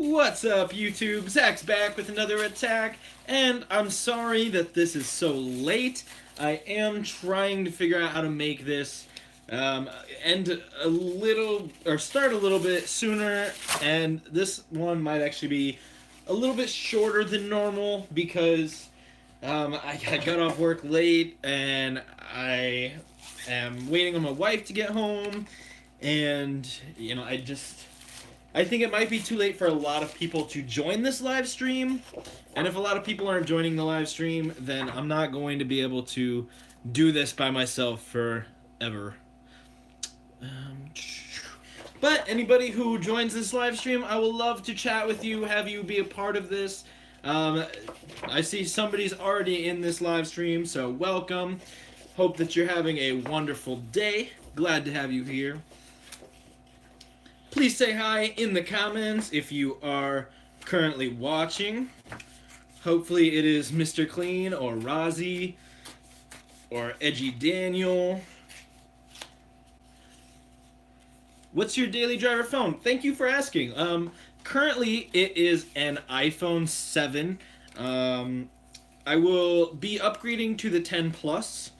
What's up, YouTube? Zach's back with another attack, and I'm sorry that this is so late. I am trying to figure out how to make this end a little, or start a little bit sooner, and this one might actually be a little bit shorter than normal because I got off work late, and I am waiting on my wife to get home, and, I think it might be too late for a lot of people to join this live stream. And if a lot of people aren't joining the live stream, then I'm not going to be able to do this by myself forever. But anybody who joins this live stream, I will love to chat with you, have you be a part of this. I see somebody's already in this live stream, so welcome. Hope that you're having a wonderful day. Glad to have you here. Please say hi in the comments if you are currently watching. Hopefully it is Mr. Clean or Rozzy or Edgy Daniel. What's your daily driver phone? Thank you for asking. Currently it is an iPhone 7. I will be upgrading to the 10 Plus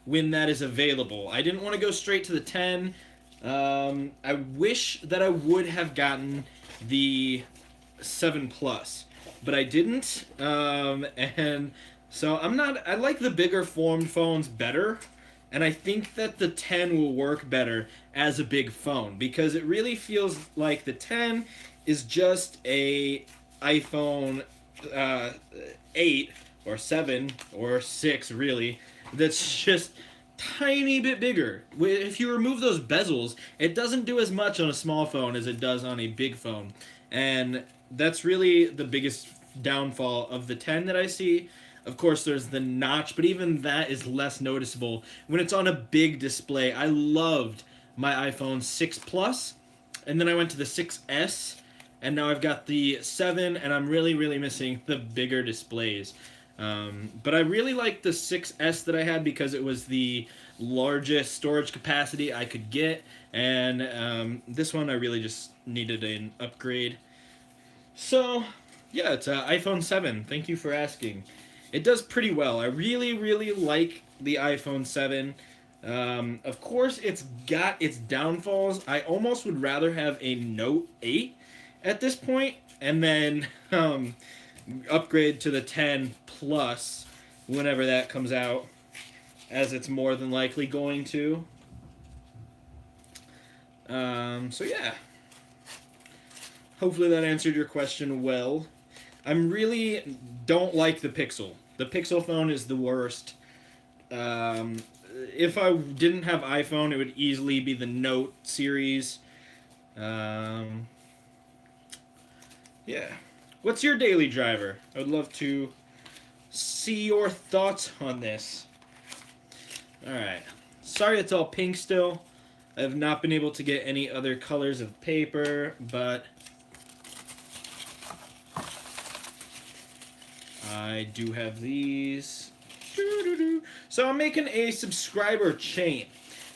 when that is available. I didn't want to go straight to the 10. I wish that I would have gotten the 7 Plus, but I didn't, and so I like the bigger formed phones better, and I think that the 10 will work better as a big phone, because it really feels like the 10 is just a iPhone 8 or 7 or 6 really, that's just tiny bit bigger. If you remove those bezels, it doesn't do as much on a small phone as it does on a big phone. And that's really the biggest downfall of the 10 that I see. Of course, there's the notch, but even that is less noticeable when it's on a big display. I loved my iPhone 6 Plus, and then I went to the 6S, and now I've got the 7, and I'm really, really missing the bigger displays. But I really liked the 6S that I had because it was the largest storage capacity I could get, and this one I really just needed an upgrade. So, yeah, it's an iPhone 7. Thank you for asking. It does pretty well. I really, really like the iPhone 7. Of course, it's got its downfalls. I almost would rather have a Note 8 at this point, and then upgrade to the 10 Plus whenever that comes out, as it's more than likely going to. So yeah. Hopefully that answered your question well. I really don't like the Pixel. The Pixel phone is the worst. If I didn't have iPhone, it would easily be the Note series. Yeah. What's your daily driver? I would love to see your thoughts on this. Alright. Sorry it's all pink still. I have not been able to get any other colors of paper, but I do have these. So I'm making a subscriber chain.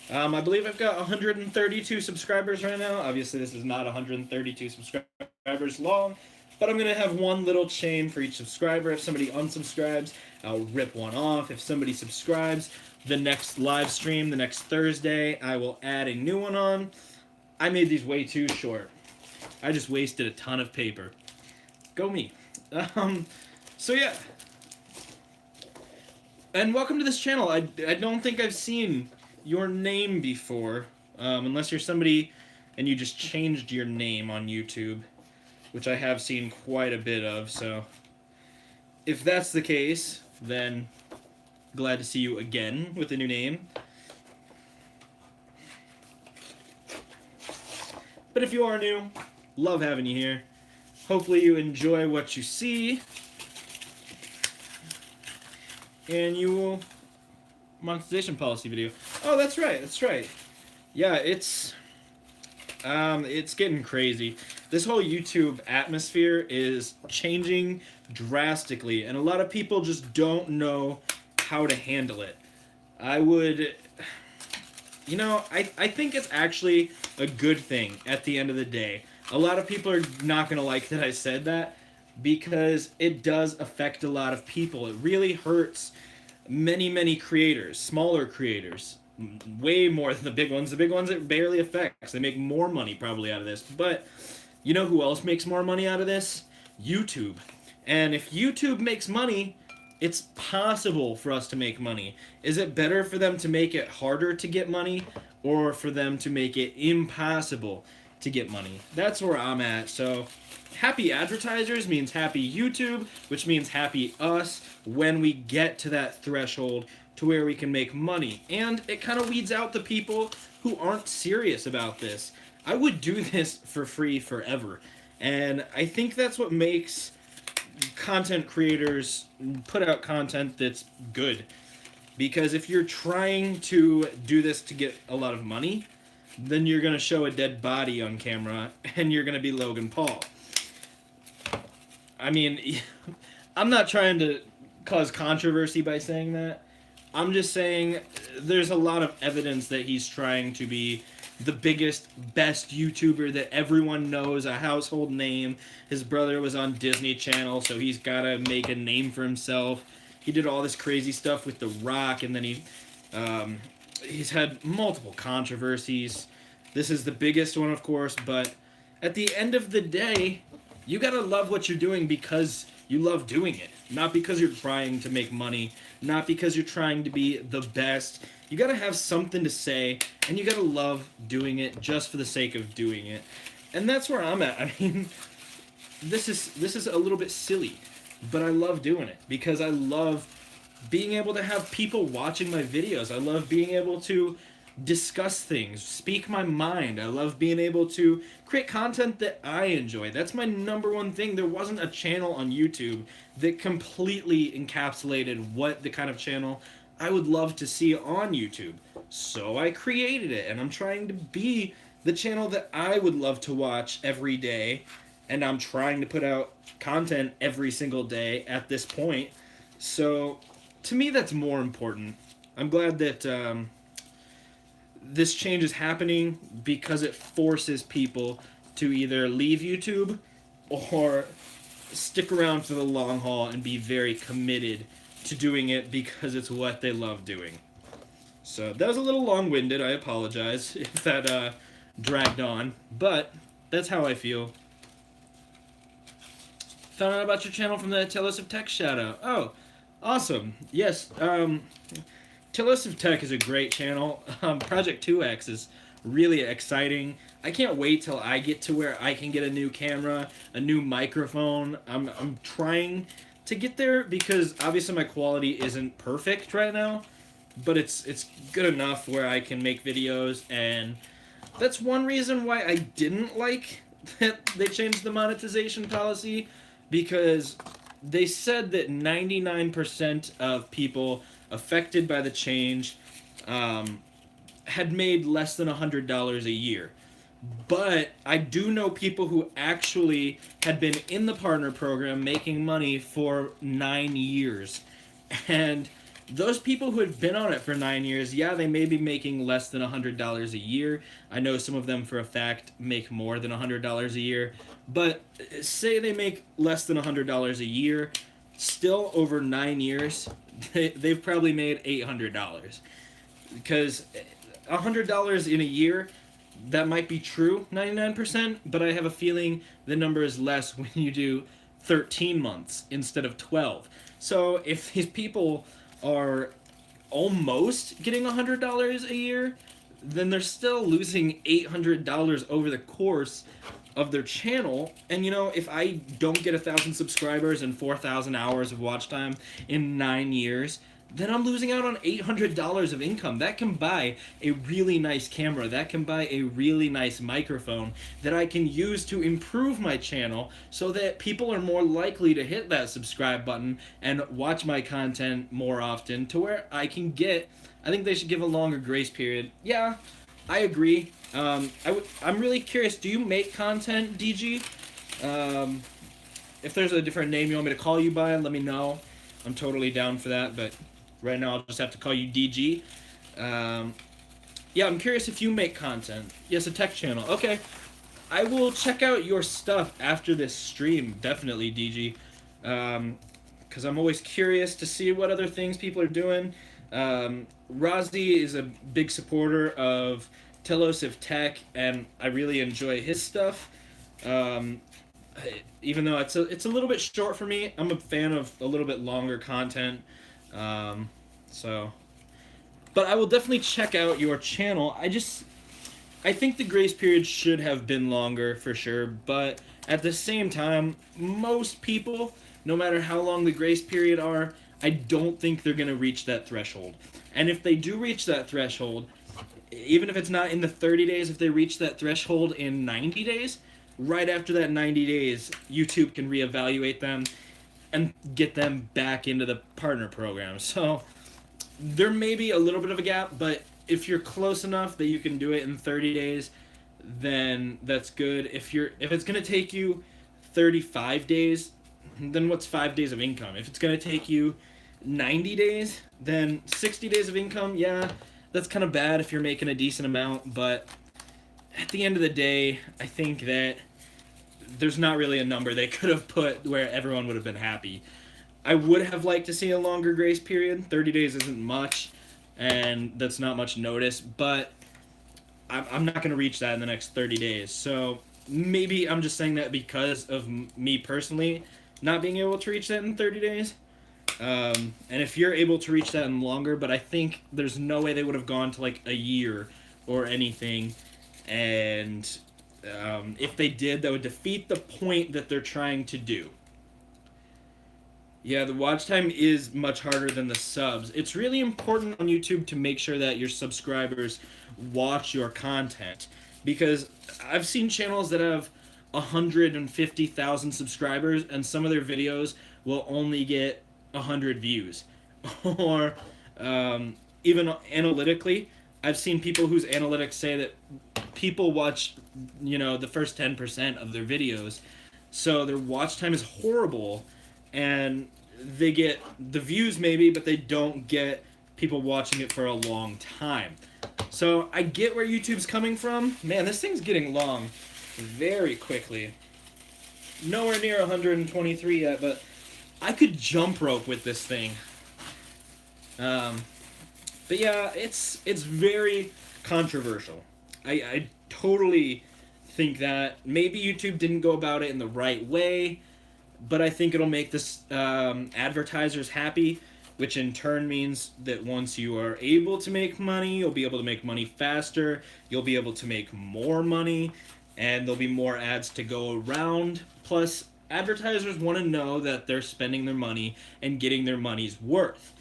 I believe I've got 132 subscribers right now. Obviously this is not 132 subscribers long, but I'm going to have one little chain for each subscriber. If somebody unsubscribes, I'll rip one off. If somebody subscribes, the next live stream, the next Thursday, I will add a new one on. I made these way too short. I just wasted a ton of paper. Go me. So yeah. And welcome to this channel. I don't think I've seen your name before, unless you're somebody and you just changed your name on YouTube, which I have seen quite a bit of, so if that's the case, then glad to see you again with a new name. But if you are new, love having you here. Hopefully you enjoy what you see, and you will monetization policy video. Oh, that's right, that's right. Yeah, it's getting crazy. This whole YouTube atmosphere is changing drastically, and a lot of people just don't know how to handle it. I think it's actually a good thing at the end of the day. A lot of people are not going to like that I said that because it does affect a lot of people. It really hurts many creators, smaller creators, way more than the big ones. The big ones it barely affects. They make more money probably out of this. But you know who else makes more money out of this? YouTube. And if YouTube makes money, it's possible for us to make money. Is it better for them to make it harder to get money or for them to make it impossible to get money? That's where I'm at. So happy advertisers means happy YouTube, which means happy us when we get to that threshold to where we can make money. And it kind of weeds out the people who aren't serious about this. I would do this for free forever. And I think that's what makes content creators put out content that's good. Because if you're trying to do this to get a lot of money, then you're going to show a dead body on camera and you're going to be Logan Paul. I mean, I'm not trying to cause controversy by saying that. I'm just saying there's a lot of evidence that he's trying to be the biggest, best YouTuber that everyone knows, a household name. His brother was on Disney Channel, so he's got to make a name for himself. He did all this crazy stuff with The Rock, and then he's had multiple controversies. This is the biggest one, of course, but at the end of the day, you gotta love what you're doing because you love doing it. Not because you're trying to make money, not because you're trying to be the best. You gotta have something to say, and you gotta love doing it just for the sake of doing it. And that's where I'm at. I mean, this is a little bit silly, but I love doing it because I love being able to have people watching my videos. I love being able to discuss things, speak my mind. I love being able to create content that I enjoy. That's my number one thing. There wasn't a channel on YouTube that completely encapsulated what the kind of channel I would love to see on YouTube. So I created it, and I'm trying to be the channel that I would love to watch every day, and I'm trying to put out content every single day at this point. So to me, that's more important. I'm glad that this change is happening because it forces people to either leave YouTube or stick around for the long haul and be very committed to doing it because it's what they love doing. So that was a little long-winded. I apologize if that dragged on, but that's how I feel. Found out about your channel from the Tell Us of Tech shoutout. Oh, awesome. Yes, Tell Us of Tech is a great channel. Project 2X is really exciting. I can't wait till I get to where I can get a new camera, a new microphone. I'm trying to get there because obviously my quality isn't perfect right now, but it's good enough where I can make videos, and that's one reason why I didn't like that they changed the monetization policy, because they said that 99% of people affected by the change had made less than $100 a year. But I do know people who actually had been in the partner program making money for 9 years. And those people who had been on it for 9 years, yeah, they may be making less than $100 a year. I know some of them for a fact make more than $100 a year. But say they make less than $100 a year, still over 9 years, they've probably made $800. Because $100 in a year, that might be true 99%, but I have a feeling the number is less when you do 13 months instead of 12. So if these people are almost getting $100 a year, then they're still losing $800 over the course of their channel. And you know, if I don't get 1,000 subscribers and 4,000 hours of watch time in 9 years, then I'm losing out on $800 of income. That can buy a really nice camera. That can buy a really nice microphone that I can use to improve my channel so that people are more likely to hit that subscribe button and watch my content more often, to where I can get, I think they should give a longer grace period. Yeah, I agree. I'm really curious, do you make content, DG? If there's a different name you want me to call you by, let me know. I'm totally down for that, but right now I'll just have to call you DG. Yeah, I'm curious if you make content. Yes, a tech channel. Okay. I will check out your stuff after this stream, definitely, DG. Because I'm always curious to see what other things people are doing. Rozzy is a big supporter of Telos of Tech, and I really enjoy his stuff. Um, Even though it's a little bit short for me, I'm a fan of a little bit longer content. Um, so, but I will definitely check out your channel. I think the grace period should have been longer for sure, but at the same time, most people, no matter how long the grace period are, I don't think they're gonna reach that threshold. And if they do reach that threshold, even if it's not in the 30 days, if they reach that threshold in 90 days, right after that 90 days, YouTube can reevaluate them and get them back into the partner program. So there may be a little bit of a gap, but if you're close enough that you can do it in 30 days, then that's good. If it's going to take you 35 days, then what's 5 days of income? If it's going to take you 90 days, then 60 days of income, yeah, that's kind of bad if you're making a decent amount, but at the end of the day, I think that there's not really a number they could have put where everyone would have been happy. I would have liked to see a longer grace period. 30 days isn't much, and that's not much notice, but I'm not going to reach that in the next 30 days. So maybe I'm just saying that because of me personally not being able to reach that in 30 days. And if you're able to reach that in longer, but I think there's no way they would have gone to like a year or anything. And if they did, that would defeat the point that they're trying to do. Yeah, the watch time is much harder than the subs. It's really important on YouTube to make sure that your subscribers watch your content. Because I've seen channels that have 150,000 subscribers and some of their videos will only get 100 views. Or even analytically, I've seen people whose analytics say that people watch, the first 10% of their videos. So their watch time is horrible, and they get the views maybe, but they don't get people watching it for a long time. So I get where YouTube's coming from. Man, this thing's getting long very quickly. Nowhere near 123 yet, but I could jump rope with this thing. But yeah, it's very controversial. I totally think that maybe YouTube didn't go about it in the right way, but I think it'll make this advertisers happy, which in turn means that once you are able to make money, you'll be able to make money faster, you'll be able to make more money, and there'll be more ads to go around. Plus, advertisers want to know that they're spending their money and getting their money's worth.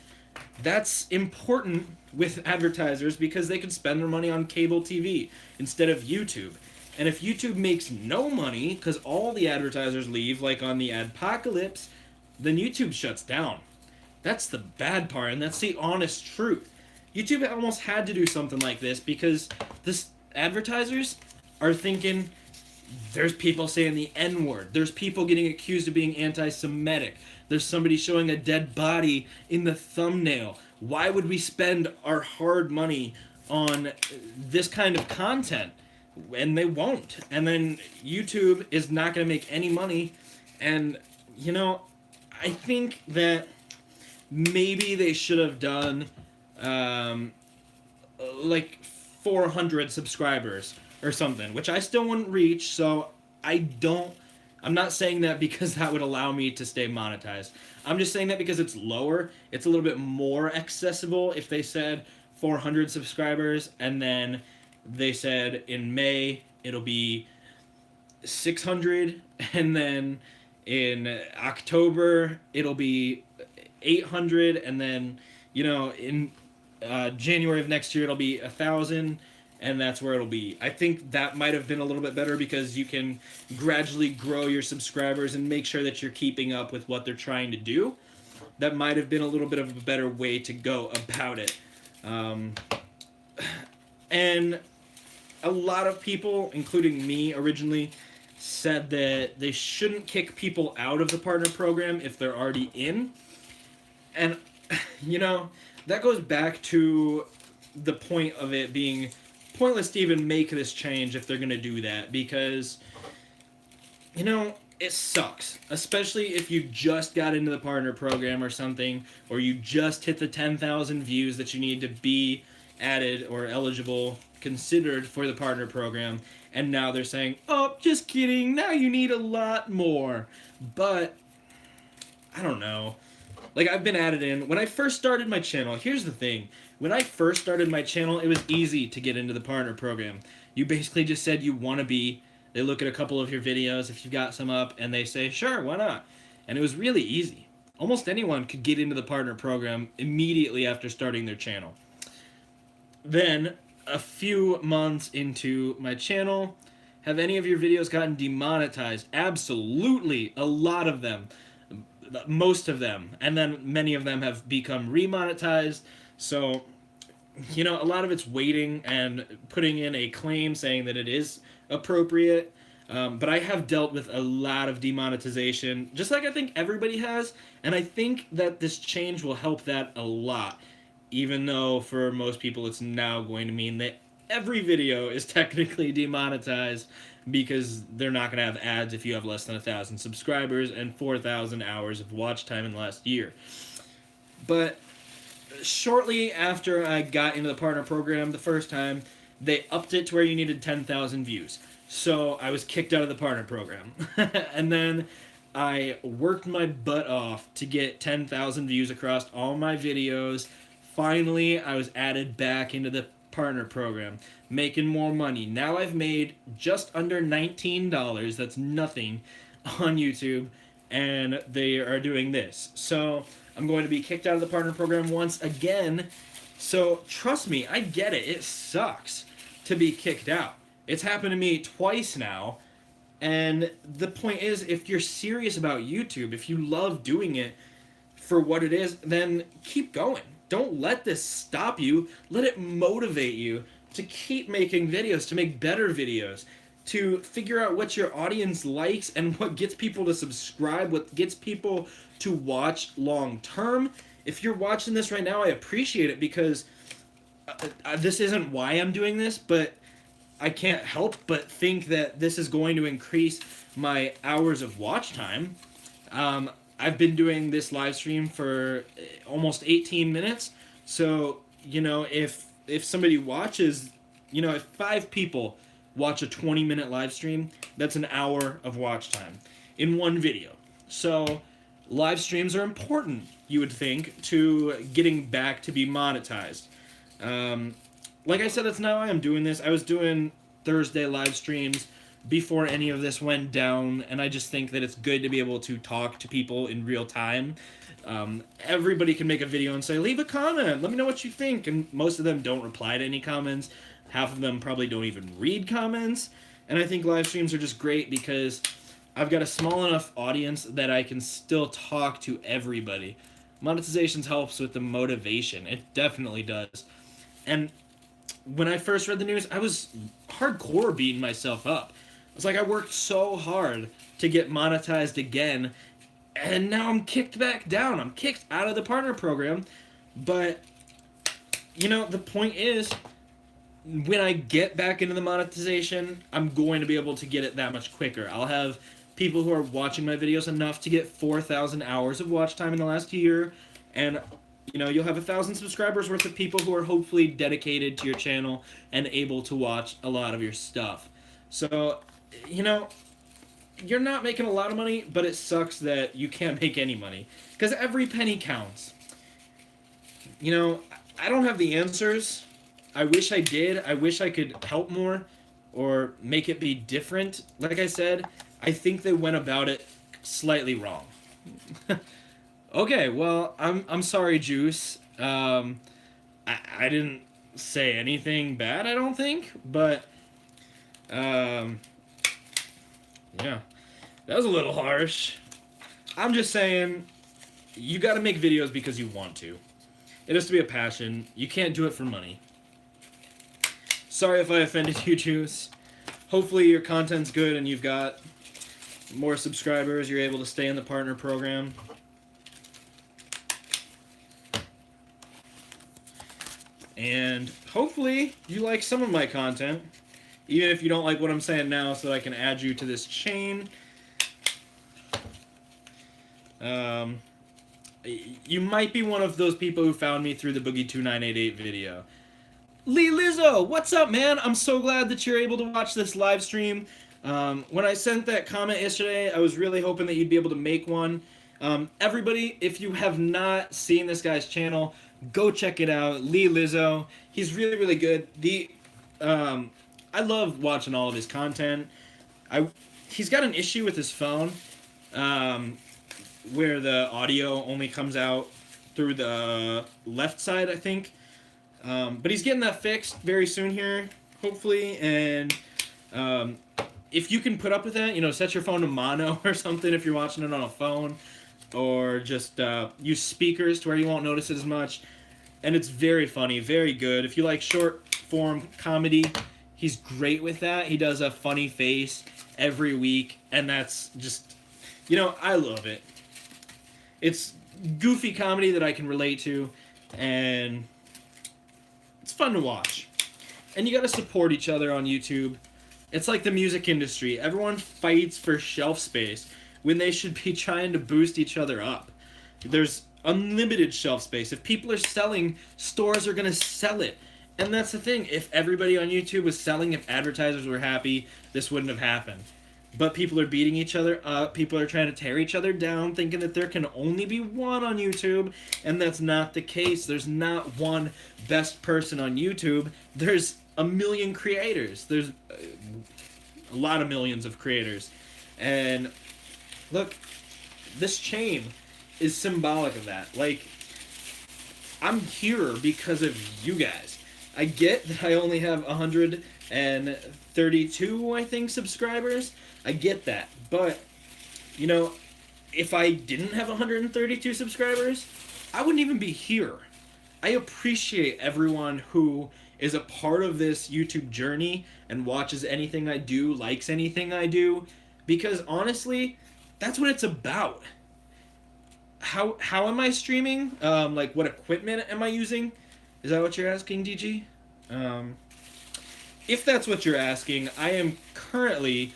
That's important with advertisers because they can spend their money on cable TV instead of YouTube. And if YouTube makes no money because all the advertisers leave, like on the Adpocalypse, then YouTube shuts down. That's the bad part, and that's the honest truth. YouTube almost had to do something like this because this advertisers are thinking there's people saying the N-word. There's people getting accused of being anti-Semitic. There's somebody showing a dead body in the thumbnail. Why would we spend our hard money on this kind of content? And they won't. And then YouTube is not going to make any money. And, I think that maybe they should have done like 400 subscribers or something, which I still wouldn't reach. So I'm not saying that because that would allow me to stay monetized. I'm just saying that because it's lower, it's a little bit more accessible if they said 400 subscribers and then they said in May it'll be 600 and then in October it'll be 800 and then in January of next year it'll be 1,000 and that's where it'll be. I think that might have been a little bit better because you can gradually grow your subscribers and make sure that you're keeping up with what they're trying to do. That might have been a little bit of a better way to go about it. And a lot of people, including me originally, said that they shouldn't kick people out of the partner program if they're already in. And, that goes back to the point of it being pointless to even make this change if they're going to do that, because, you know, it sucks. Especially if you just got into the partner program or something, or you just hit the 10,000 views that you need to be added or eligible, considered for the partner program, and now they're saying, oh, just kidding, now you need a lot more. But, I don't know. Like, I've been added in. When I first started my channel, here's the thing. When I first started my channel, it was easy to get into the partner program. You basically just said you want to be. They look at a couple of your videos, if you've got some up, and they say, sure, why not? And it was really easy. Almost anyone could get into the partner program immediately after starting their channel. Then, a few months into my channel, have any of your videos gotten demonetized? Absolutely, a lot of them. Most of them. And then many of them have become remonetized. So, you know, a lot of it's waiting and putting in a claim saying that it is appropriate. But I have dealt with a lot of demonetization, just like I think everybody has. And I think that this change will help that a lot. Even though for most people it's now going to mean that every video is technically demonetized, because they're not going to have ads if you have less than 1,000 subscribers and 4,000 hours of watch time in the last year. But shortly after I got into the partner program the first time, they upped it to where you needed 10,000 views. So I was kicked out of the partner program. And then I worked my butt off to get 10,000 views across all my videos. Finally, I was added back into the partner program, making more money. Now I've made just under $19, that's nothing, on YouTube, and they are doing this. So I'm going to be kicked out of the partner program once again. So trust me, I get it. It sucks to be kicked out. It's happened to me twice now. And the point is, if you're serious about YouTube, if you love doing it for what it is, then keep going. Don't let this stop you. Let it motivate you to keep making videos, to make better videos, to figure out what your audience likes and what gets people to subscribe, what gets people to watch long term. If you're watching this right now, I appreciate it, because this isn't why I'm doing this, but I can't help but think that this is going to increase my hours of watch time. I've been doing this live stream for almost 18 minutes. So, you know, if somebody watches, you know, if 5 people watch a 20-minute live stream, that's an hour of watch time in one video. So, live streams are important, you would think, to getting back to be monetized. Like I said, that's not why I'm doing this. I was doing Thursday live streams before any of this went down, and I just think that it's good to be able to talk to people in real time. Everybody can make a video and say, leave a comment, let me know what you think, and most of them don't reply to any comments. Half of them probably don't even read comments, and I think live streams are just great because I've got a small enough audience that I can still talk to everybody. Monetization helps with the motivation. It definitely does. And when I first read the news, I was hardcore beating myself up. It's like I worked so hard to get monetized again, and now I'm kicked back down. I'm kicked out of the partner program. But, you know, the point is, when I get back into the monetization, I'm going to be able to get it that much quicker. I'll have people who are watching my videos enough to get 4,000 hours of watch time in the last year, and you know, you'll have 1,000 subscribers worth of people who are hopefully dedicated to your channel and able to watch a lot of your stuff. So, you know, you're not making a lot of money, but it sucks that you can't make any money, because every penny counts. You know, I don't have the answers. I wish I did. I wish I could help more or make it be different. Like I said, I think they went about it slightly wrong. Okay, well, I'm sorry, Juice. I didn't say anything bad, I don't think, but yeah, that was a little harsh. I'm just saying, you got to make videos because you want to. It has to be a passion. You can't do it for money. Sorry if I offended you, Juice. Hopefully your content's good and you've got more subscribers. You're able to stay in the partner program. And hopefully you like some of my content, even if you don't like what I'm saying now, so that I can add you to this chain. You might be one of those people who found me through the Boogie2988 video. Lee Lizzo, what's up, man? I'm so glad that you're able to watch this live stream. When I sent that comment yesterday, I was really hoping that you'd be able to make one. Everybody, if you have not seen this guy's channel, go check it out. Lee Lizzo. He's really, really good. I love watching all of his content. He's got an issue with his phone, where the audio only comes out through the left side, I think. But he's getting that fixed very soon here, hopefully. And if you can put up with that, set your phone to mono or something if you're watching it on a phone, or just use speakers to where you won't notice it as much. And it's very funny, very good. If you like short form comedy, he's great with that. He does a funny face every week, and that's just, I love it. It's goofy comedy that I can relate to, and it's fun to watch. And you gotta support each other on YouTube. It's like the music industry. Everyone fights for shelf space when they should be trying to boost each other up. There's unlimited shelf space. If people are selling, stores are gonna sell it. And that's the thing. If everybody on YouTube was selling, if advertisers were happy, this wouldn't have happened. But people are beating each other up. People are trying to tear each other down, thinking that there can only be one on YouTube, and that's not the case. There's not one best person on YouTube. There's a million creators. There's a lot of millions of creators. And look, this chain is symbolic of that. Like, I'm here because of you guys. I get that I only have 132, I think, subscribers. I get that. But, if I didn't have 132 subscribers, I wouldn't even be here. I appreciate everyone who is a part of this YouTube journey and watches anything I do, likes anything I do, because honestly, that's what it's about. How am I streaming? What equipment am I using? Is that what you're asking, DG? If that's what you're asking, I am currently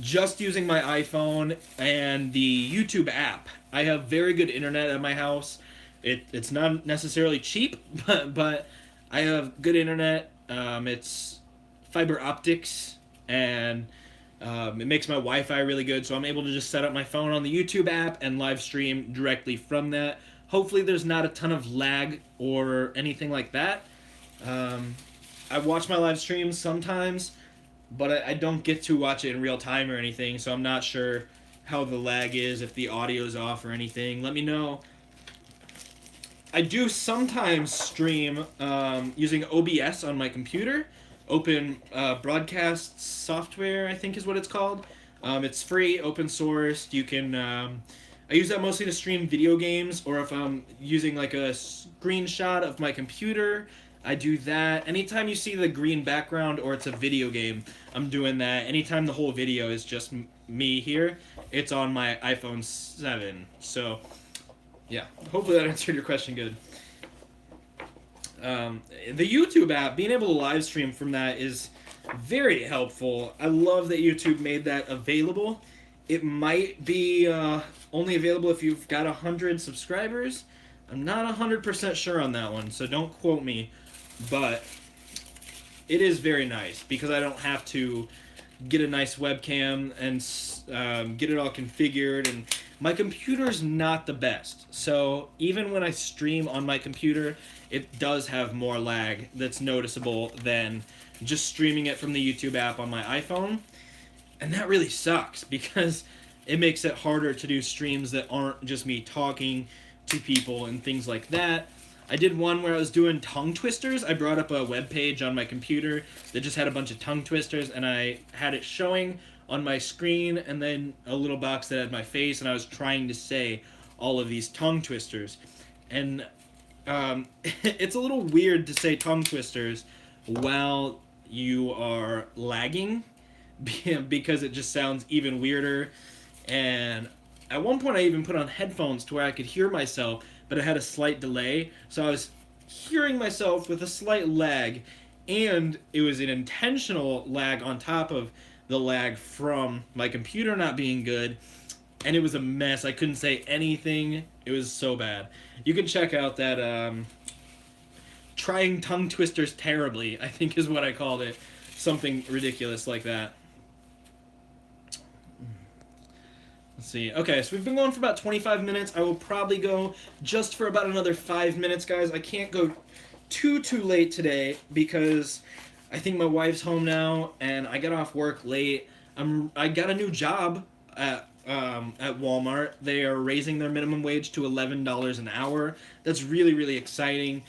just using my iPhone and the YouTube app. I have very good internet at my house. It's not necessarily cheap, but I have good internet. It's fiber optics, and it makes my Wi-Fi really good, so I'm able to just set up my phone on the YouTube app and live stream directly from that. Hopefully there's not a ton of lag or anything like that. I watch my live streams sometimes, but I don't get to watch it in real time or anything, so I'm not sure how the lag is, if the audio's off or anything. Let me know. I do sometimes stream using OBS on my computer. Open Broadcast Software, I think is what it's called. It's free, open source. You can... I use that mostly to stream video games, or if I'm using like a screenshot of my computer, I do that. Anytime you see the green background or it's a video game, I'm doing that. Anytime the whole video is just me here, it's on my iPhone 7. So, yeah, hopefully that answered your question good. The YouTube app, being able to live stream from that is very helpful. I love that YouTube made that available. It might be only available if you've got 100 subscribers. I'm not 100% sure on that one, so don't quote me. But it is very nice because I don't have to get a nice webcam and get it all configured. And my computer's not the best. So even when I stream on my computer, it does have more lag that's noticeable than just streaming it from the YouTube app on my iPhone. And that really sucks because it makes it harder to do streams that aren't just me talking to people and things like that. I did one where I was doing tongue twisters. I brought up a web page on my computer that just had a bunch of tongue twisters, and I had it showing on my screen and then a little box that had my face, and I was trying to say all of these tongue twisters. And it's a little weird to say tongue twisters while you are lagging because it just sounds even weirder. And at one point I even put on headphones to where I could hear myself, but it had a slight delay, so I was hearing myself with a slight lag, and it was an intentional lag on top of the lag from my computer not being good, and it was a mess. I couldn't say anything. It was so bad. You can check out that trying tongue twisters terribly, I think is what I called it. Something ridiculous like that. Let's see. Okay, so we've been going for about 25 minutes. I will probably go just for about another 5 minutes, guys. I can't go too late today because I think my wife's home now and I got off work late. I got a new job at Walmart. They are raising their minimum wage to $11 an hour. That's really exciting.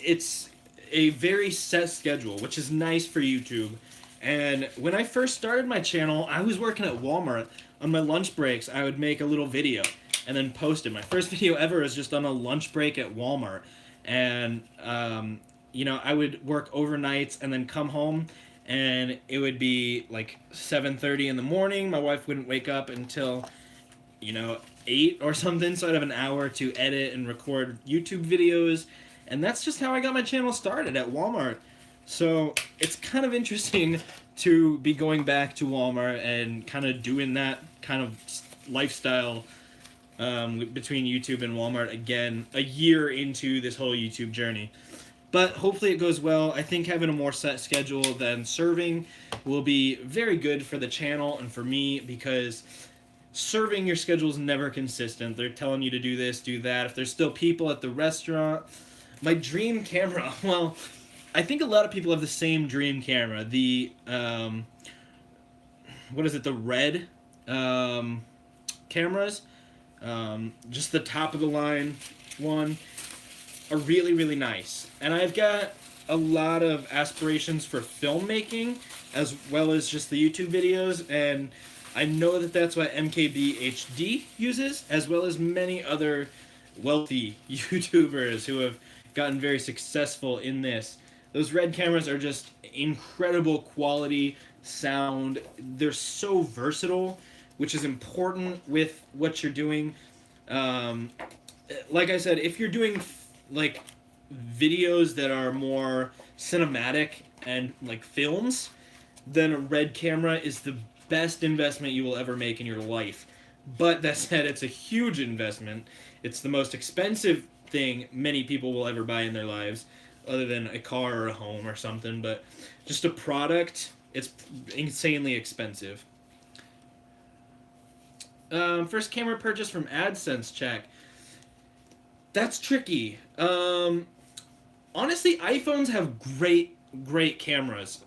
It's a very set schedule, which is nice for YouTube. And when I first started my channel, I was working at Walmart. On my lunch breaks, I would make a little video and then post it. My first video ever was just on a lunch break at Walmart. And, I would work overnights and then come home, and it would be like 7:30 in the morning. My wife wouldn't wake up until, 8 or something, so I'd have an hour to edit and record YouTube videos. And that's just how I got my channel started at Walmart. So it's kind of interesting to be going back to Walmart and kind of doing that kind of lifestyle between YouTube and Walmart again a year into this whole YouTube journey. But hopefully it goes well. I think having a more set schedule than serving will be very good for the channel and for me, because serving, your schedule is never consistent. They're telling you to do this, do that. If there's still people at the restaurant. My dream camera, well, I think a lot of people have the same dream camera. The, what is it, the red cameras, just the top of the line one, are really nice. And I've got a lot of aspirations for filmmaking as well as just the YouTube videos, and I know that that's what MKB HD uses, as well as many other wealthy YouTubers who have gotten very successful in this. Those red cameras are just incredible quality sound. They're so versatile, which is important with what you're doing. Like I said, if you're doing like videos that are more cinematic and like films, then a red camera is the best investment you will ever make in your life. But that said, it's a huge investment. It's the most expensive thing many people will ever buy in their lives, other than a car or a home or something. But just a product, it's insanely expensive. First camera purchase from AdSense check. That's tricky. Honestly, iPhones have great cameras.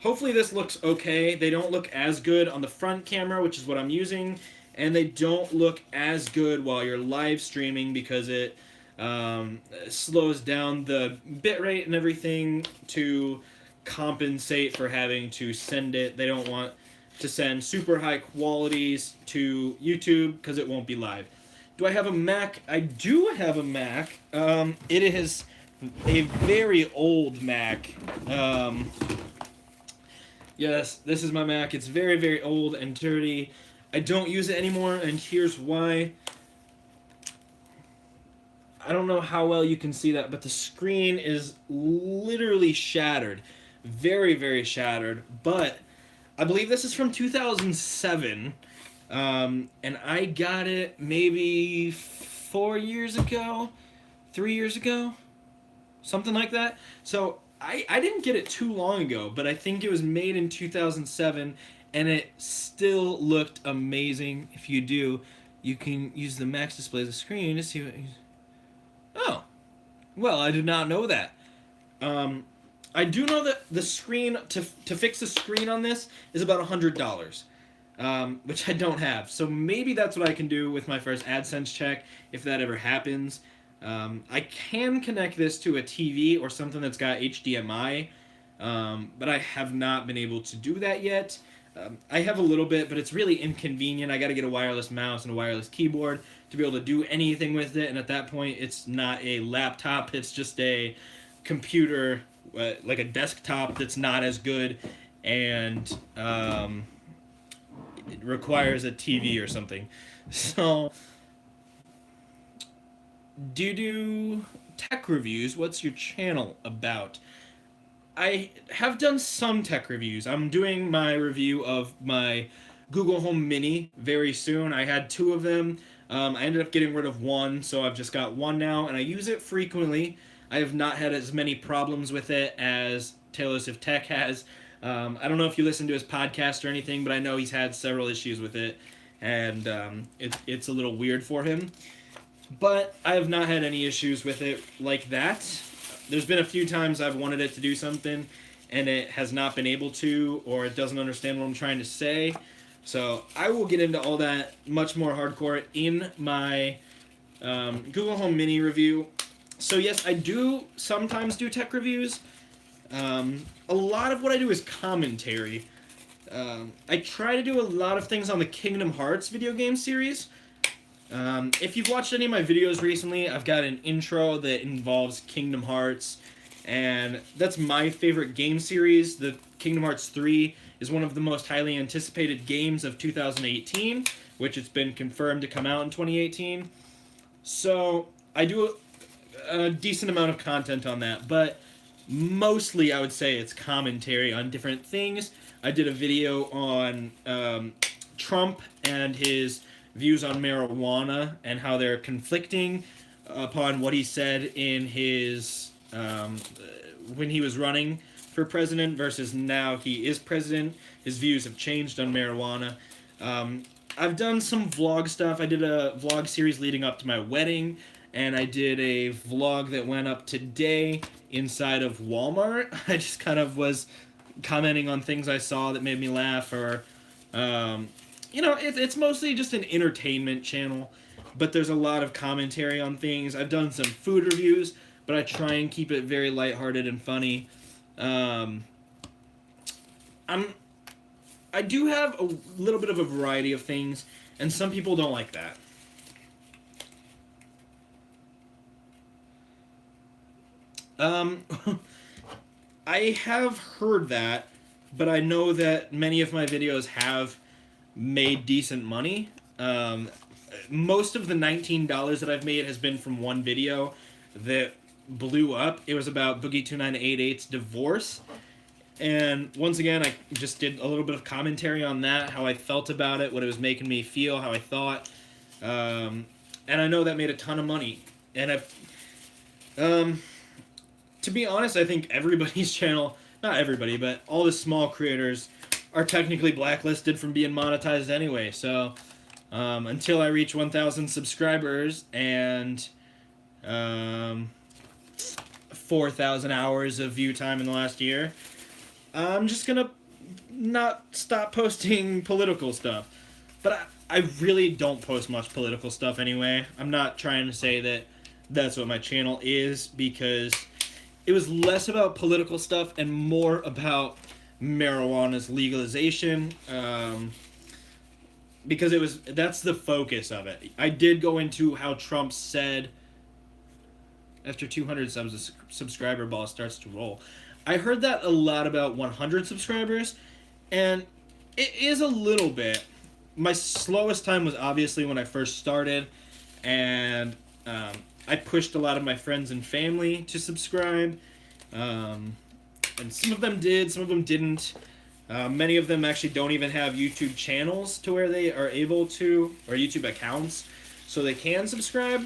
Hopefully this looks okay. They don't look as good on the front camera, which is what I'm using, and they don't look as good while you're live streaming because it slows down the bitrate and everything to compensate for having to send it. They don't want to send super high qualities to YouTube because it won't be live. Do I have a Mac? I do have a Mac. It is a very old Mac. Yes, this is my Mac. It's very old and dirty. I don't use it anymore, and here's why. I don't know how well you can see that, but the screen is literally shattered. Very shattered. But I believe this is from 2007. And I got it maybe 4 years ago, 3 years ago, something like that. So I didn't get it too long ago, but I think it was made in 2007, and it still looked amazing. If you do, you can use the Max Display as a screen to see what. Oh, well, I did not know that. I do know that the screen to fix the screen on this is about $100. Which I don't have. So maybe that's what I can do with my first AdSense check, if that ever happens. I can connect this to a TV or something that's got HDMI, but I have not been able to do that yet. I have a little bit, but it's really inconvenient. I got to get a wireless mouse and a wireless keyboard to be able to do anything with it, and at that point, it's not a laptop. It's just a computer, like a desktop that's not as good, and it requires a TV or something. So do you do tech reviews? What's your channel about? I have done some tech reviews. I'm doing my review of my Google Home Mini very soon. I had two of them. I ended up getting rid of one, so I've just got one now, and I use it frequently. I have not had as many problems with it as Taylor Swift Tech has. I don't know if you listen to his podcast or anything, but I know he's had several issues with it, and it's a little weird for him. But I have not had any issues with it like that. There's been a few times I've wanted it to do something and it has not been able to, or it doesn't understand what I'm trying to say. So I will get into all that much more hardcore in my Google Home Mini review. So yes, I do sometimes do tech reviews. A lot of what I do is commentary. I try to do a lot of things on the Kingdom Hearts video game series. If you've watched any of my videos recently, I've got an intro that involves Kingdom Hearts, and that's my favorite game series. The Kingdom Hearts 3 is one of the most highly anticipated games of 2018, which it's been confirmed to come out in 2018. So I do a decent amount of content on that, but mostly I would say it's commentary on different things. I did a video on Trump and his views on marijuana and how they're conflicting upon what he said in his when he was running for president versus now he is president. His views have changed on marijuana. I've done some vlog stuff. I did a vlog series leading up to my wedding, and I did a vlog that went up today inside of Walmart. I just kind of was commenting on things I saw that made me laugh, or it's mostly just an entertainment channel, but there's a lot of commentary on things. I've done some food reviews, but I try and keep it very lighthearted and funny. I do have a little bit of a variety of things, and some people don't like that. I have heard that, but I know that many of my videos have made decent money. Most of the $19 that I've made has been from one video that blew up. It was about Boogie2988's divorce. And once again, I just did a little bit of commentary on that, how I felt about it, what it was making me feel, how I thought. And I know that made a ton of money. And to be honest, I think everybody's channel, not everybody, but all the small creators are technically blacklisted from being monetized anyway. So until I reach 1,000 subscribers and 4,000 hours of view time in the last year, I'm just gonna not stop posting political stuff. But I really don't post much political stuff anyway. I'm not trying to say that that's what my channel is, because it was less about political stuff and more about marijuana's legalization, because that's the focus of it. I did go into how Trump said after 200 subs, the subscriber ball starts to roll. I heard that a lot about 100 subscribers, and it is a little bit. My slowest time was obviously when I first started, and I pushed a lot of my friends and family to subscribe. And some of them did, some of them didn't. Many of them actually don't even have YouTube channels to where they are able to, or YouTube accounts, so they can subscribe.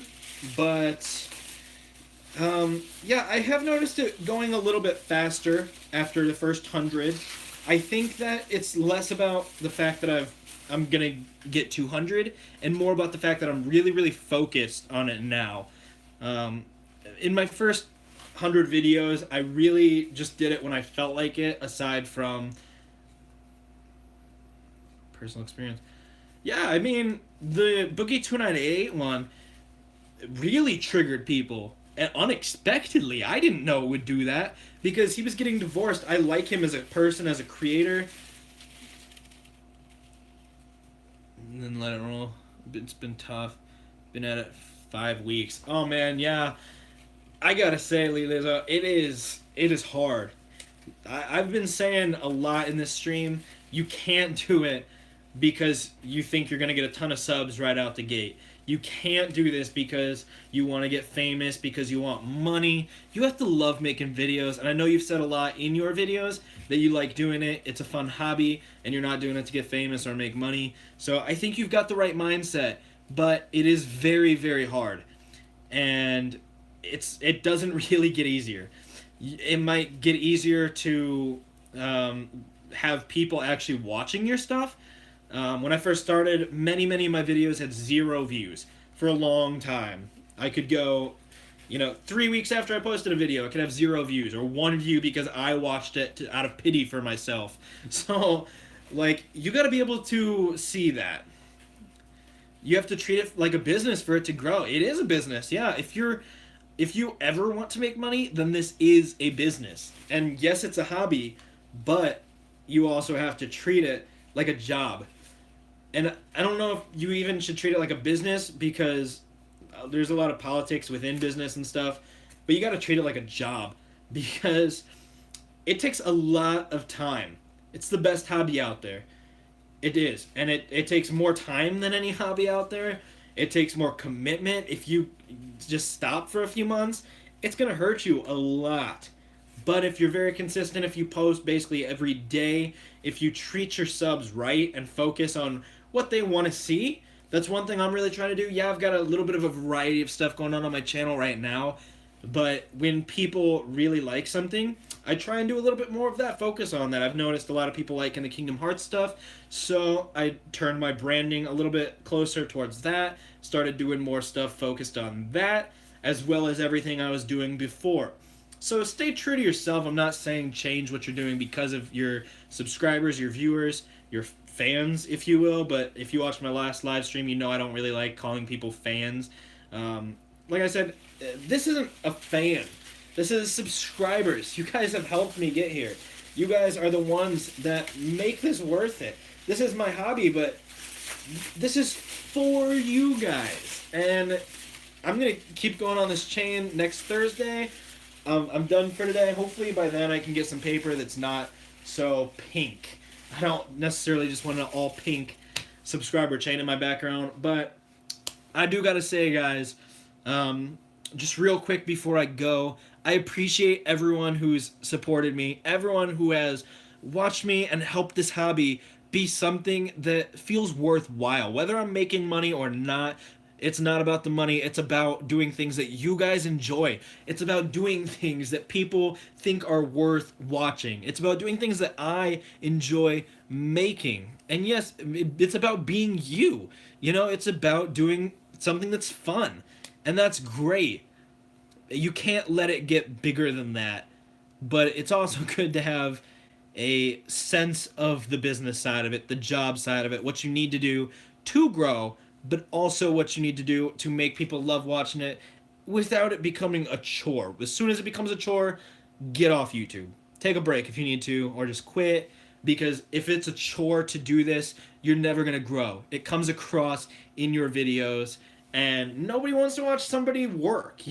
But yeah, I have noticed it going a little bit faster after the first 100. I think that it's less about the fact that I'm gonna get 200, and more about the fact that I'm really, really focused on it now. In my first 100 videos, I really just did it when I felt like it, aside from personal experience. Yeah, I mean, the Boogie2988 one really triggered people. And unexpectedly, I didn't know it would do that, because he was getting divorced. I like him as a person, as a creator. And then let it roll. It's been tough. Been at it 5 weeks. Oh man, yeah. I gotta say, Liliza, it is hard. I've been saying a lot in this stream, you can't do it because you think you're going to get a ton of subs right out the gate. You can't do this because you want to get famous, because you want money. You have to love making videos. And I know you've said a lot in your videos that you like doing it. It's a fun hobby and you're not doing it to get famous or make money. So I think you've got the right mindset, but it is very, very hard. And it doesn't really get easier. It might get easier to have people actually watching your stuff. When I first started, many of my videos had 0 views for a long time. I could go, 3 weeks after I posted a video, I could have 0 views or 1 view because I watched it out of pity for myself. So, like, you got to be able to see that. You have to treat it like a business for it to grow. It is a business, yeah. If you ever want to make money, then this is a business. And yes, it's a hobby, but you also have to treat it like a job. And I don't know if you even should treat it like a business because there's a lot of politics within business and stuff, but you got to treat it like a job because it takes a lot of time. It's the best hobby out there. It is. And it takes more time than any hobby out there. It takes more commitment. If you just stop for a few months, it's going to hurt you a lot. But if you're very consistent, if you post basically every day, if you treat your subs right and focus on what they want to see, that's one thing I'm really trying to do. Yeah, I've got a little bit of a variety of stuff going on my channel right now, but when people really like something, I try and do a little bit more of that, focus on that. I've noticed a lot of people liking the Kingdom Hearts stuff, so I turned my branding a little bit closer towards that, started doing more stuff focused on that, as well as everything I was doing before. So stay true to yourself. I'm not saying change what you're doing because of your subscribers, your viewers, your fans, if you will, but if you watched my last live stream, you know I don't really like calling people fans. Like I said, this isn't a fan. This is subscribers. You guys have helped me get here. You guys are the ones that make this worth it. This is my hobby, but this is for you guys. And I'm going to keep going on this chain next Thursday. I'm done for today. Hopefully by then I can get some paper that's not so pink. I don't necessarily just want an all pink subscriber chain in my background, but I do gotta say, guys, just real quick before I go, I appreciate everyone who's supported me, everyone who has watched me and helped this hobby be something that feels worthwhile. Whether I'm making money or not, it's not about the money. It's about doing things that you guys enjoy. It's about doing things that people think are worth watching. It's about doing things that I enjoy making. And yes, it's about being you. It's about doing something that's fun. And that's great. You can't let it get bigger than that. But it's also good to have a sense of the business side of it, the job side of it, what you need to do to grow, but also what you need to do to make people love watching it without it becoming a chore. As soon as it becomes a chore, get off YouTube. Take a break if you need to, or just quit, because if it's a chore to do this, you're never going to grow. It comes across in your videos, and nobody wants to watch somebody work,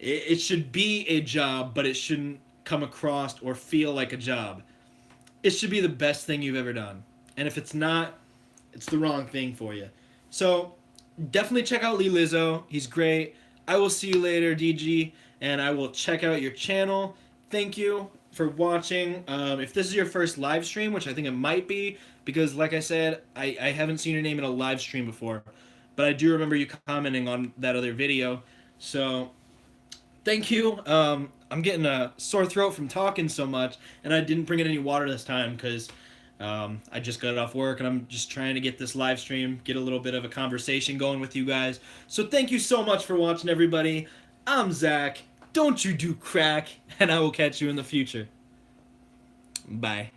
It should be a job, but it shouldn't come across or feel like a job. It should be the best thing you've ever done. And if it's not, it's the wrong thing for you. So definitely check out Lee Lizzo. He's great. I will see you later, DG, and I will check out your channel. Thank you for watching. If this is your first live stream, which I think it might be, because like I said, I haven't seen your name in a live stream before, but I do remember you commenting on that other video. So thank you. I'm getting a sore throat from talking so much, and I didn't bring in any water this time because I just got off work and I'm just trying to get this live stream, get a little bit of a conversation going with you guys. So thank you so much for watching, everybody. I'm Zach. Don't you do crack, and I will catch you in the future. Bye.